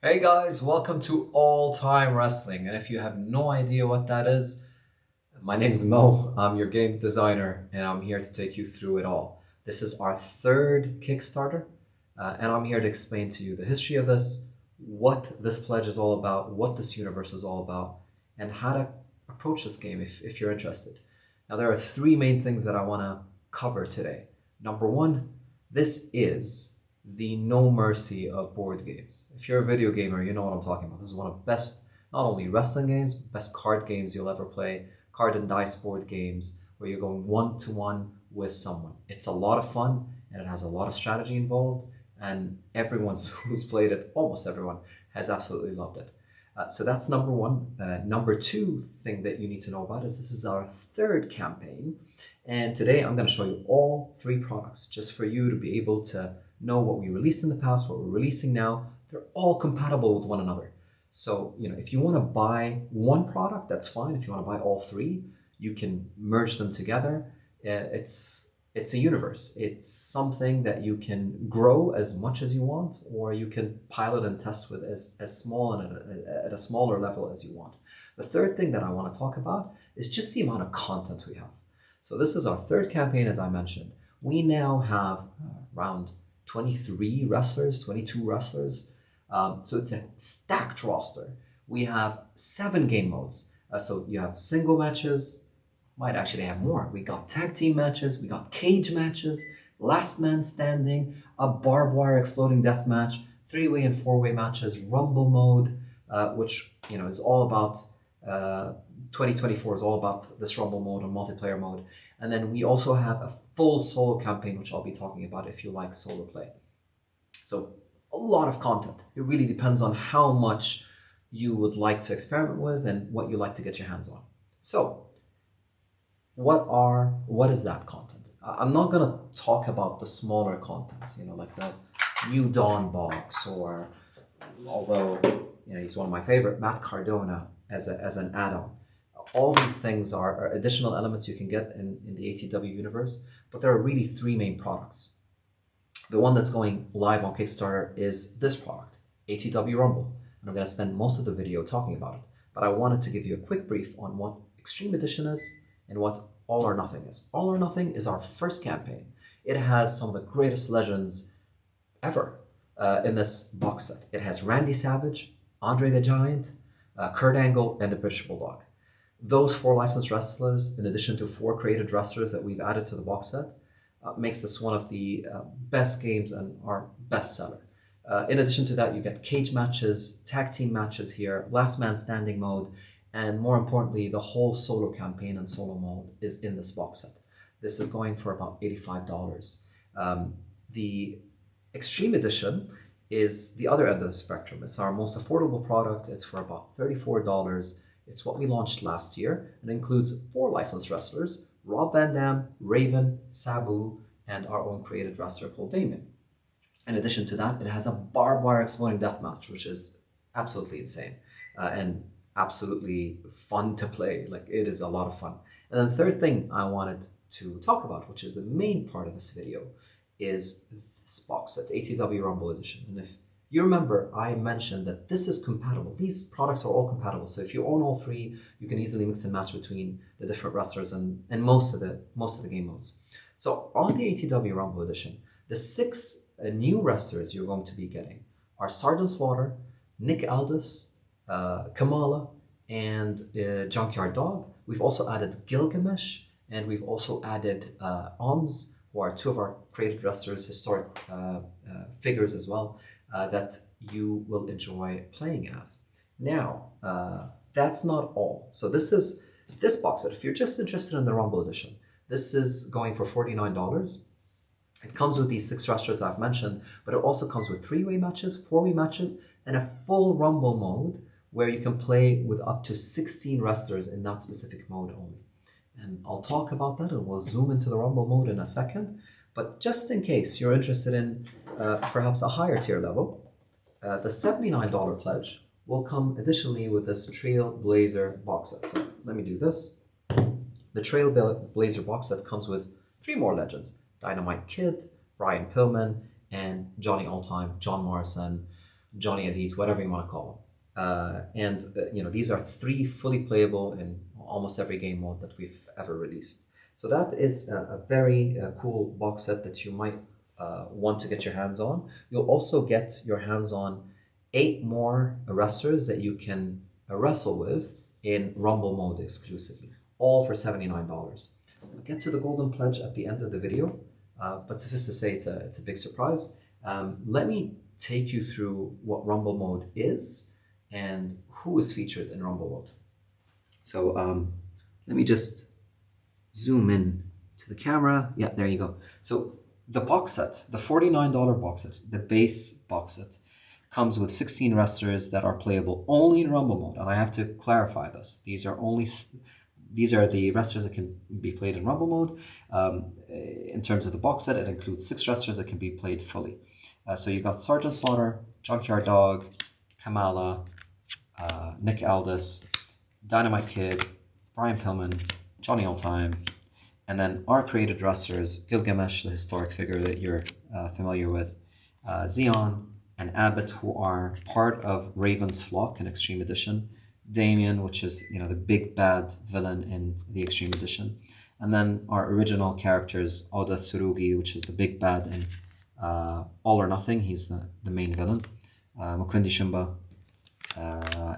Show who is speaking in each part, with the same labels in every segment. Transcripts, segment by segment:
Speaker 1: Hey guys, welcome to All Time Wrestling. And if you have no idea what that is, my name is Mo. I'm your game designer, and I'm here to take you through it all. This is our third Kickstarter, and I'm here to explain to you the history of this, what this pledge is all about, what this universe is all about, and how to approach this game if you're interested. Now, there are three main things that I want to cover today. Number one, this is the no mercy of board games. If you're a video gamer, you know what I'm talking about. This is one of the best, not only wrestling games, best card games you'll ever play, card and dice board games where you're going one to one with someone. It's a lot of fun and it has a lot of strategy involved, and everyone who's played it, almost everyone, has absolutely loved it. So that's number one. Number two thing that you need to know about is this is our third campaign, and today I'm going to show you all three products just for you to be able to know what we released in the past, what we're releasing now. They're all compatible with one another. So, if you want to buy one product, that's fine. If you want to buy all three, you can merge them together. It's a universe. It's something that you can grow as much as you want, or you can pilot and test with as small and at a smaller level as you want. The third thing that I want to talk about is just the amount of content we have. So this is our third campaign, as I mentioned. We now have around 23 wrestlers, 22 wrestlers. So it's a stacked roster. We have 7 game modes. So you have single matches, might actually have more. We got tag team matches, we got cage matches, last man standing, a barbed wire exploding death match, 3-way and 4-way matches, rumble mode, which is all about 2024 is all about this rumble mode and multiplayer mode. And then we also have a full solo campaign, which I'll be talking about if you like solo play. So a lot of content. It really depends on how much you would like to experiment with and what you like to get your hands on. So what is that content? I'm not going to talk about the smaller content, like the New Dawn box, or although he's one of my favorite, Matt Cardona as an add-on. All these things are additional elements you can get in the ATW universe, but there are really 3 main products. The one that's going live on Kickstarter is this product, ATW Rumble, and I'm going to spend most of the video talking about it, but I wanted to give you a quick brief on what Extreme Edition is and what All or Nothing is. All or Nothing is our first campaign. It has some of the greatest legends ever in this box set. It has Randy Savage, Andre the Giant, Kurt Angle, and the British Bulldog. Those 4 licensed wrestlers, in addition to 4 created wrestlers that we've added to the box set, makes this one of the best games and our best seller. In addition to that, you get cage matches, tag team matches here, last man standing mode, and more importantly, the whole solo campaign and solo mode is in this box set. This is going for about $85. The Extreme Edition is the other end of the spectrum. It's our most affordable product. It's for about $34. It's what we launched last year and includes 4 licensed wrestlers: Rob Van Dam, Raven, Sabu, and our own created wrestler Paul Damon. In addition to that, it has a barbed wire exploding death match, which is absolutely insane and absolutely fun to play. Like, it is a lot of fun. And then the third thing I wanted to talk about, which is the main part of this video, is this box set, ATW Rumble Edition. And if you remember, I mentioned that this is compatible. These products are all compatible. So if you own all 3, you can easily mix and match between the different wrestlers and most of the game modes. So on the ATW Rumble Edition, the 6 new wrestlers you're going to be getting are Sergeant Slaughter, Nick Aldis, Kamala, and Junkyard Dog. We've also added Gilgamesh, and we've also added Oms, who are 2 of our created wrestlers, historic figures as well, that you will enjoy playing as. Now, that's not all. So this box set, if you're just interested in the Rumble Edition, this is going for $49. It comes with these 6 wrestlers I've mentioned, but it also comes with 3-way matches, 4-way matches, and a full Rumble mode where you can play with up to 16 wrestlers in that specific mode only. And I'll talk about that, and we'll zoom into the Rumble mode in a second. But just in case you're interested in perhaps a higher tier level, the $79 pledge will come additionally with this Trailblazer box set. So let me do this. The Trailblazer box set comes with 3 more legends: Dynamite Kid, Brian Pillman, and Johnny Alltime, John Morrison, Johnny Elite, whatever you want to call them. These are 3 fully playable in almost every game mode that we've ever released. So that is a very cool box set that you might want to get your hands on. You'll also get your hands on 8 more wrestlers that you can wrestle with in Rumble mode exclusively, all for $79. I'll get to the golden pledge at the end of the video, but suffice to say it's a big surprise. Let me take you through what Rumble mode is and who is featured in Rumble mode. So let me just zoom in to the camera. Yeah, there you go. So the box set, the $49 box set, the base box set, comes with 16 wrestlers that are playable only in Rumble mode. And I have to clarify this. These are the wrestlers that can be played in Rumble mode. In terms of the box set, it includes 6 wrestlers that can be played fully. So you've got Sergeant Slaughter, Junkyard Dog, Kamala, Nick Aldis, Dynamite Kid, Brian Pillman, Johnny Oldtime, and then our created wrestlers, Gilgamesh, the historic figure that you're familiar with, Xeon, and Abbott, who are part of Raven's Flock in Extreme Edition, Damien, which is the big bad villain in the Extreme Edition, and then our original characters, Oda Tsurugi, which is the big bad in All or Nothing. He's the main villain, Mukundi Shimba,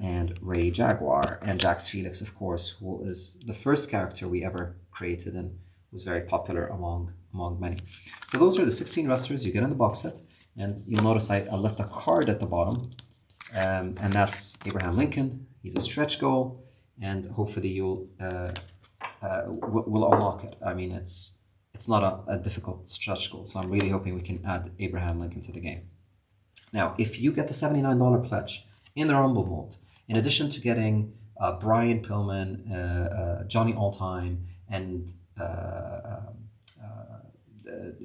Speaker 1: and Ray Jaguar, and Jax Felix, of course, who is the first character we ever created and was very popular among many. So those are the 16 wrestlers you get in the box set, and you'll notice I left a card at the bottom, and that's Abraham Lincoln. He's a stretch goal, and hopefully you'll will unlock it. I mean, it's not a difficult stretch goal, so I'm really hoping we can add Abraham Lincoln to the game. Now, if you get the $79 pledge in the Rumble mode, in addition to getting Brian Pillman, Johnny Oldtime, and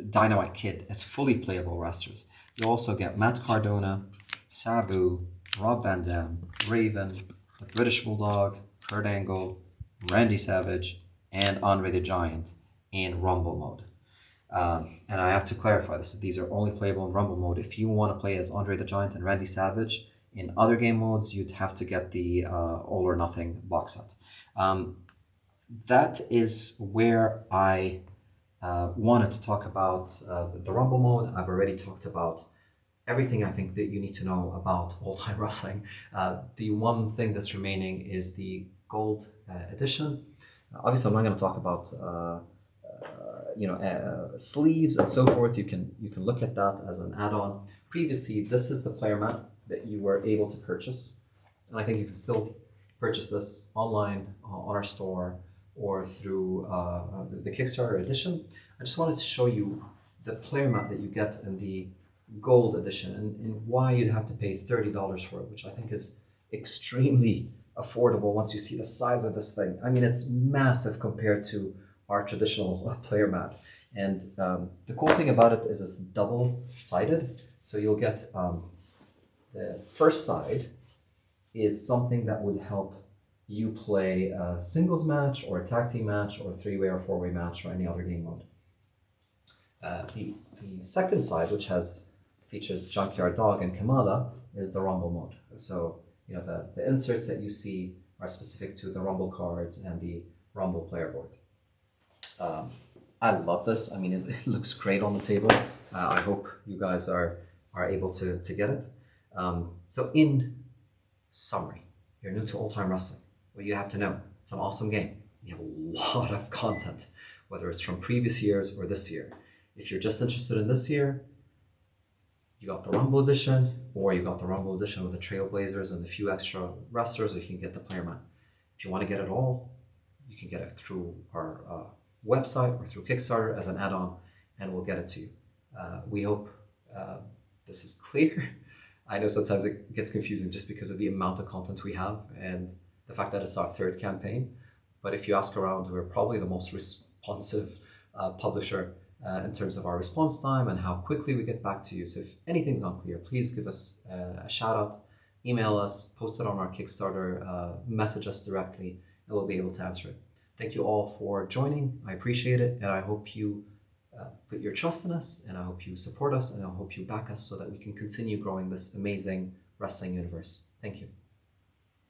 Speaker 1: Dynamite Kid as fully playable wrestlers, you also get Matt Cardona, Sabu, Rob Van Dam, Raven, the British Bulldog, Kurt Angle, Randy Savage, and Andre the Giant in Rumble mode. And I have to clarify this, these are only playable in Rumble mode. If you want to play as Andre the Giant and Randy Savage in other game modes, you'd have to get the All or Nothing box set. That is where I wanted to talk about the Rumble mode. I've already talked about everything I think that you need to know about old-time wrestling. The one thing that's remaining is the gold edition. Obviously, I'm not going to talk about sleeves and so forth. You can look at that as an add-on. Previously, this is the player mat that you were able to purchase, and I think you can still purchase this online on our store or through the Kickstarter edition. I just wanted to show you the player mat that you get in the gold edition and why you'd have to pay $30 for it, which I think is extremely affordable once you see the size of this thing. I mean, it's massive compared to our traditional player mat. And the cool thing about it is it's double-sided. So you'll get the first side is something that would help you play a singles match or a tag team match or a 3-way or 4-way match or any other game mode. The second side, which features Junkyard Dog and Kamala, is the Rumble mode. So the inserts that you see are specific to the Rumble cards and the Rumble player board. I love this. I mean, it looks great on the table. I hope you guys are able to get it. So in summary, you're new to old-time wrestling. What you have to know, it's an awesome game. You have a lot of content, whether it's from previous years or this year. If you're just interested in this year, you got the Rumble edition, or you got the Rumble edition with the Trailblazers and a few extra wrestlers, or you can get the player mat. If you want to get it all, you can get it through our website or through Kickstarter as an add-on, and we'll get it to you. We hope this is clear. I know sometimes it gets confusing just because of the amount of content we have and the fact that it's our 3rd campaign. But if you ask around, we're probably the most responsive publisher in terms of our response time and how quickly we get back to you. So if anything's unclear, please give us a shout out, email us, post it on our Kickstarter, message us directly, and we'll be able to answer it. Thank you all for joining. I appreciate it, and I hope you put your trust in us, and I hope you support us, and I hope you back us so that we can continue growing this amazing wrestling universe. Thank you.